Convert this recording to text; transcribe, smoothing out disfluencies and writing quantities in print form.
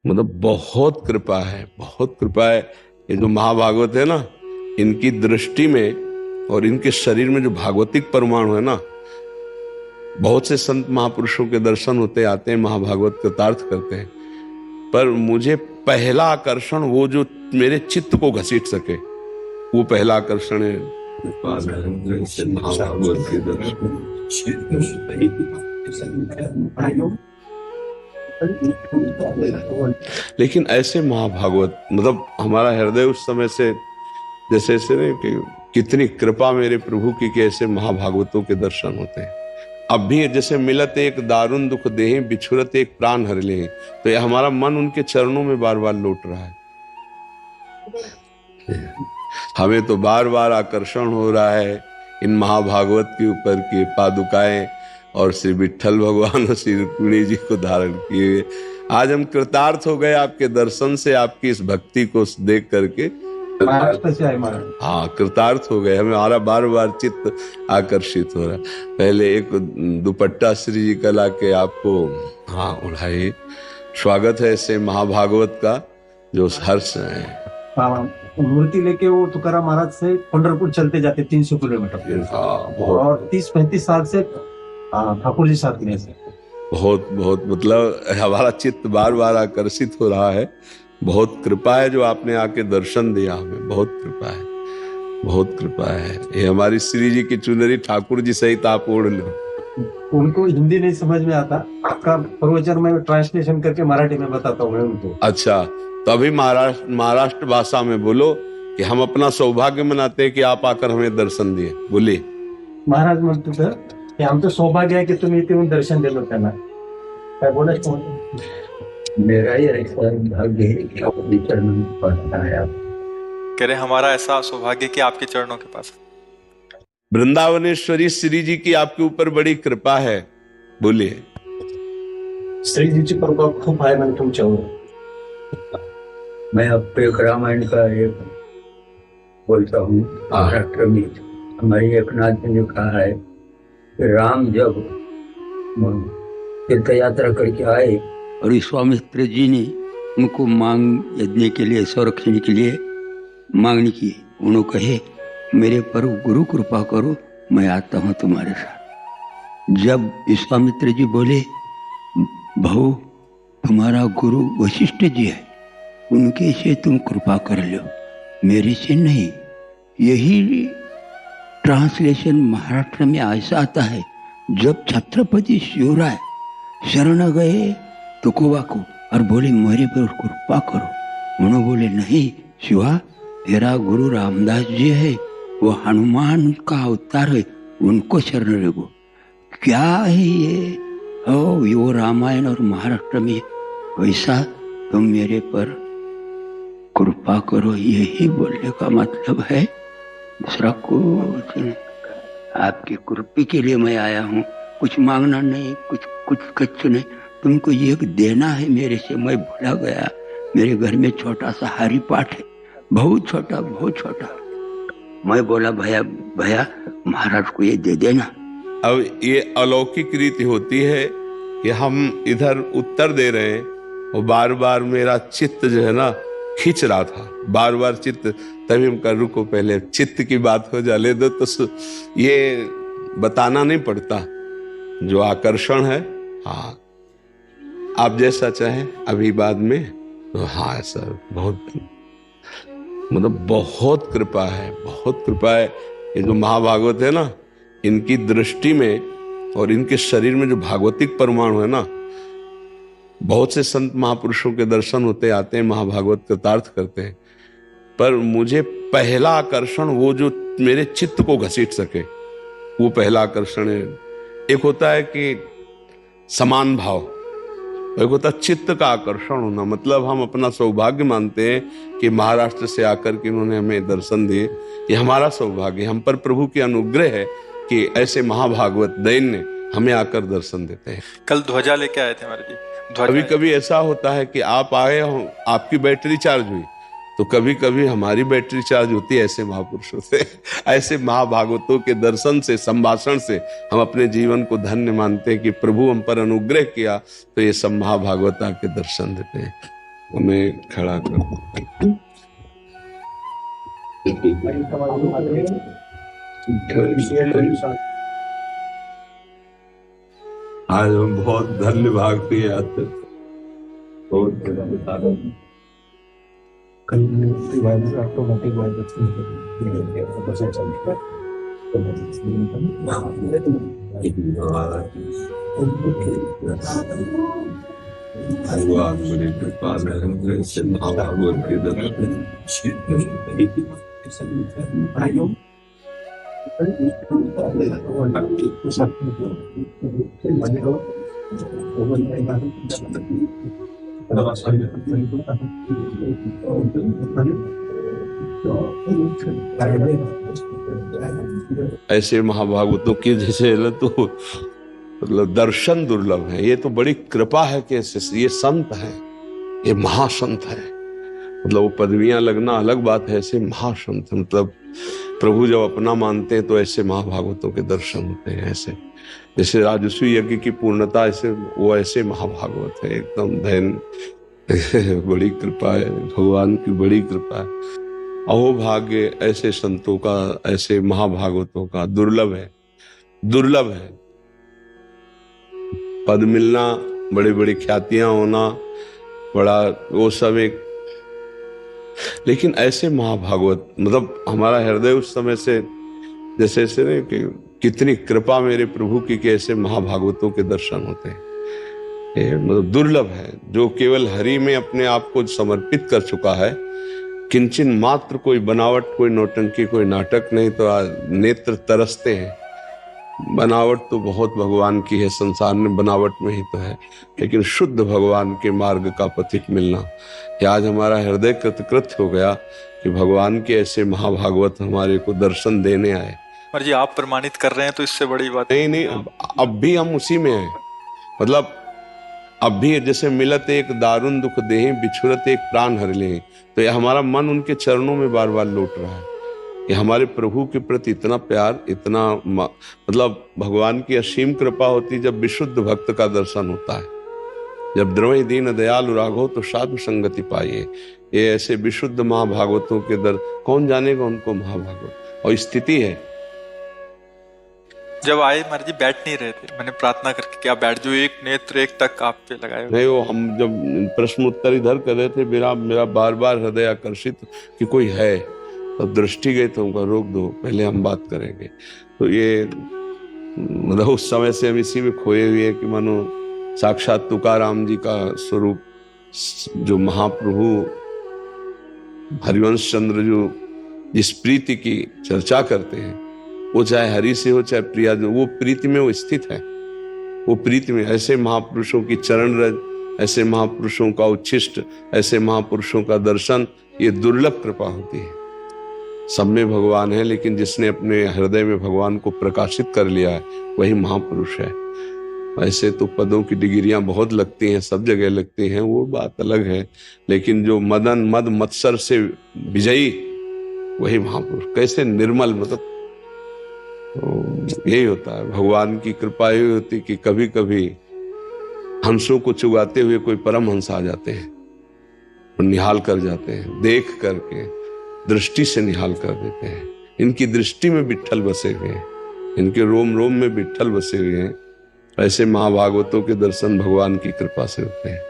मतलब बहुत कृपा है, बहुत कृपा है। ये जो महाभागवत है ना, इनकी दृष्टि में और इनके शरीर में जो भागवतिक परमाणु है ना, बहुत से संत महापुरुषों के दर्शन होते आते हैं, महाभागवत कृतार्थ करते हैं, पर मुझे पहला आकर्षण वो जो मेरे चित्त को घसीट सके, वो पहला आकर्षण है महाभागवत के दर्शन। लेकिन ऐसे महाभागवत, मतलब हमारा हृदय उस समय से जैसे ऐसे नहीं कि कितनी कृपा मेरे प्रभु की कि ऐसे महाभागवतों के दर्शन होते हैं। अब भी जैसे मिलत एक दारुण दुख देहि, बिछुरत एक प्राण हर ले, तो ये हमारा मन उनके चरणों में बार बार लौट रहा है। हमें तो बार बार आकर्षण हो रहा है इन महाभागवत के ऊपर की पादुकाएं और श्री विट्ठल भगवान और श्री रुक्मिणी जी को धारण किए। आज हम कृतार्थ हो गए आपके दर्शन से, आपकी इस भक्ति को देख करके। हाँ, कृतार्थ हो गए, हमारा बार बार चित्त आकर्षित हो रहा है। पहले एक दुपट्टा श्री जी का ला के आपको हाँ उड़ाए। स्वागत है ऐसे महाभागवत का जो हर्ष है। मूर्ति लेके वो तुकाराम महाराज से पंढरपुर चलते जाते 300 किलोमीटर, और 30-35 साल से ठाकुर जी साथ में से बहुत बहुत मतलब हमारा चित्त बार बार आकर्षित हो रहा है। बहुत कृपा है जो आपने आके दर्शन दिया हमें, बहुत कृपा है, बहुत कृपा है। ये हमारी श्री जी की चुनरी ठाकुर जी सहित आप ओढ़ लो। उनको हिंदी नहीं समझ में आता, आपका प्रवचन में ट्रांसलेशन करके मराठी में बताता हूँ मैं उनको। अच्छा, तो अभी महाराष्ट्र भाषा में बोलो कि हम अपना सौभाग्य मनाते हैं कि आप आकर हमें दर्शन दिए। बोलिए। महाराज म्हणतो तर की आमचं सौभाग्य आहे की तुम्ही इथे येऊन दर्शन दिलं त्यांना। काय बोलायचं? मेरा ही ऐसा भाग्य है कि आपके चरणों में पड़ता है। आप कह रहे हमारा ऐसा सौभाग्य कि आपके चरणों के पास। वृंदावनेश्वरी श्री जी की आपके ऊपर बड़ी कृपा है। बोलिए। श्री जी की कृपा खूप आहे म्हणजे तुमच्यावर। मैं आपको एक रामायण का एक बोलता हूँ। महाराष्ट्र में हमारी एक नाथ जी ने कहा है कि राम जब तीर्थ यात्रा करके आए और विश्वामित्र जी ने उनको मांग यज्ञ के लिए, संरक्षण के लिए मांगनी की। उन्होंने कहे मेरे पर गुरु कृपा करो, मैं आता हूँ तुम्हारे साथ। जब विश्वामित्र जी बोले भाऊ तुम्हारा गुरु वशिष्ठ जी है, उनके से तुम कृपा कर लो, मेरे से नहीं। यही ट्रांसलेशन महाराष्ट्र में ऐसा आता है, जब छत्रपति शिवराय शरण गए तुकोबा को और बोले मेरे पर कृपा करो, उन्होंने बोले नहीं शिवा, मेरा गुरु रामदास जी है, वो हनुमान का अवतार है, उनको शरण लगो। क्या है ये? वो रामायण और महाराष्ट्र में वैसा तुम मेरे पर कृपा करो, यही बोलने का मतलब है, दूसरा कुछ नहीं। आपकी कृपा के लिए मैं आया हूँ, कुछ मांगना नहीं, कुछ नहीं। तुमको ये देना है मेरे से। मैं भूला गया, मेरे घर में छोटा सा हरि पाठ है, बहुत छोटा, बहुत छोटा। मैं बोला भैया महाराज को ये दे देना। अब ये अलौकिक रीति होती है कि हम इधर उत्तर दे रहे हैं और बार बार मेरा चित्त जो है ना खींच रहा था, बार बार चित्त। तभी हम कर रुको, पहले चित्त की बात हो जाने दो, तो ये बताना नहीं पड़ता जो आकर्षण है। हाँ, आप जैसा चाहें अभी बाद में। तो हाँ सर, बहुत मतलब बहुत कृपा है, बहुत कृपा है। ये जो महाभागवत है ना, इनकी दृष्टि में और इनके शरीर में जो भागवतिक परमाणु है ना, बहुत से संत महापुरुषों के दर्शन होते आते हैं, महाभागवत कृतार्थ करते हैं, पर मुझे पहला आकर्षण वो जो मेरे चित्त को घसीट सके, वो पहला आकर्षण है। एक होता है कि समान भाव, एक होता है चित्त का आकर्षण होना। मतलब हम अपना सौभाग्य मानते हैं कि महाराष्ट्र से आकर के इन्होंने हमें दर्शन दिए, ये हमारा सौभाग्य, हम पर प्रभु की अनुग्रह है कि ऐसे महाभागवत दैन्य हमें आकर दर्शन देते हैं। कल ध्वजा लेके आए थे हमारे जी। कभी कभी ऐसा होता है कि आप आए हो, आपकी बैटरी चार्ज हुई, तो कभी कभी हमारी बैटरी चार्ज होती है ऐसे महापुरुषों से। ऐसे महाभागवतों के दर्शन से, संभाषण से हम अपने जीवन को धन्य मानते हैं कि प्रभु हम पर अनुग्रह किया, तो ये सब महाभागवत आके दर्शन देते हैं। उन्हें खड़ा कर। आज हम बहुत धन्य भाग पे आते हैं। बहुत भगवान बड़ी कृपा से महाभागवत के ऐसे महाभागवतों की जैसे न तो मतलब दर्शन दुर्लभ है। ये तो बड़ी कृपा है कि ये संत है, ये महासंत है। मतलब वो पदवियां लगना अलग बात है, ऐसे महासंत मतलब प्रभु जब अपना मानते हैं तो ऐसे महाभागवतों के दर्शन होते हैं। ऐसे जैसे राजस्वी यज्ञ की पूर्णता, ऐसे वो ऐसे महाभागवत है एकदम धैन। बड़ी कृपा है, भगवान की बड़ी कृपा है। अहो भाग्य ऐसे संतों का, ऐसे महाभागवतों का दुर्लभ है, दुर्लभ है। पद मिलना, बड़ी बड़ी ख्यातियां होना, बड़ा वो सब एक, लेकिन ऐसे महाभागवत मतलब हमारा हृदय उस समय से जैसे ऐसे नहीं कि कितनी कृपा मेरे प्रभु की कि ऐसे महाभागवतों के दर्शन होते हैं। ये मतलब दुर्लभ है, जो केवल हरि में अपने आप को समर्पित कर चुका है। किंचन मात्र कोई बनावट, कोई नौटंकी, कोई नाटक नहीं, तो नेत्र तरसते हैं। बनावट तो बहुत भगवान की है, संसार में बनावट में ही तो है, लेकिन शुद्ध भगवान के मार्ग का पथिक मिलना, ये आज हमारा हृदय कृतकृत हो गया कि भगवान के ऐसे महाभागवत हमारे को दर्शन देने आए। और जी आप प्रमाणित कर रहे हैं तो इससे बड़ी बात नहीं, अब भी हम उसी में हैं। मतलब अब भी जैसे मिलत एक दारुण दुख देहि, बिछुरत एक प्राण हर ले, तो ये हमारा मन उनके चरणों में बार बार लौट रहा है। ये हमारे प्रभु के प्रति इतना प्यार, इतना मतलब भगवान की असीम कृपा होती जब विशुद्ध भक्त का दर्शन होता है। जब द्रवई दीन दयालु राघव तो साधु संगति पाइए। ये ऐसे विशुद्ध महाभागवतों के दर कौन जानेगा उनको महाभागवत। और स्थिति है, जब आए महाराज जी बैठ नहीं रहे थे, मैंने प्रार्थना करके क्या बैठ, जो एक नेत्र एक तक आप पे लगाए नहीं, वो हम जब प्रश्न उत्तर इधर कर रहे थे, मेरा बार बार हृदय आकर्षित कि कोई है, तो दृष्टि गई तो उनका रोक दो, पहले हम बात करेंगे। तो ये मतलब उस समय से हम इसी में खोए हुए हैं कि मानो साक्षात तुकाराम जी का स्वरूप, जो महाप्रभु हरिवंश चंद्र जो जिस प्रीति की चर्चा करते हैं, वो चाहे हरि से हो चाहे प्रिया, वो प्रीति में वो स्थित है। वो प्रीति में ऐसे महापुरुषों की चरण रज, ऐसे महापुरुषों का उच्छिष्ट, ऐसे महापुरुषों का दर्शन, ये दुर्लभ कृपा होती है। सब में भगवान है, लेकिन जिसने अपने हृदय में भगवान को प्रकाशित कर लिया है वही महापुरुष है। ऐसे तो पदों की डिग्रियां बहुत लगती हैं, सब जगह लगती हैं, वो बात अलग है, लेकिन जो मदन मद मत्सर से विजयी वही महापुरुष। कैसे निर्मल, मतलब तो यही होता है भगवान की कृपा। यही होती कि कभी कभी हंसों को चुगाते हुए कोई परम हंस आ जाते हैं और निहाल कर जाते हैं, देख करके दृष्टि से निहाल कर देते हैं। इनकी दृष्टि में विट्ठल बसे हुए हैं, इनके रोम रोम में विट्ठल बसे हुए हैं। ऐसे महाभागवतों के दर्शन भगवान की कृपा से होते हैं।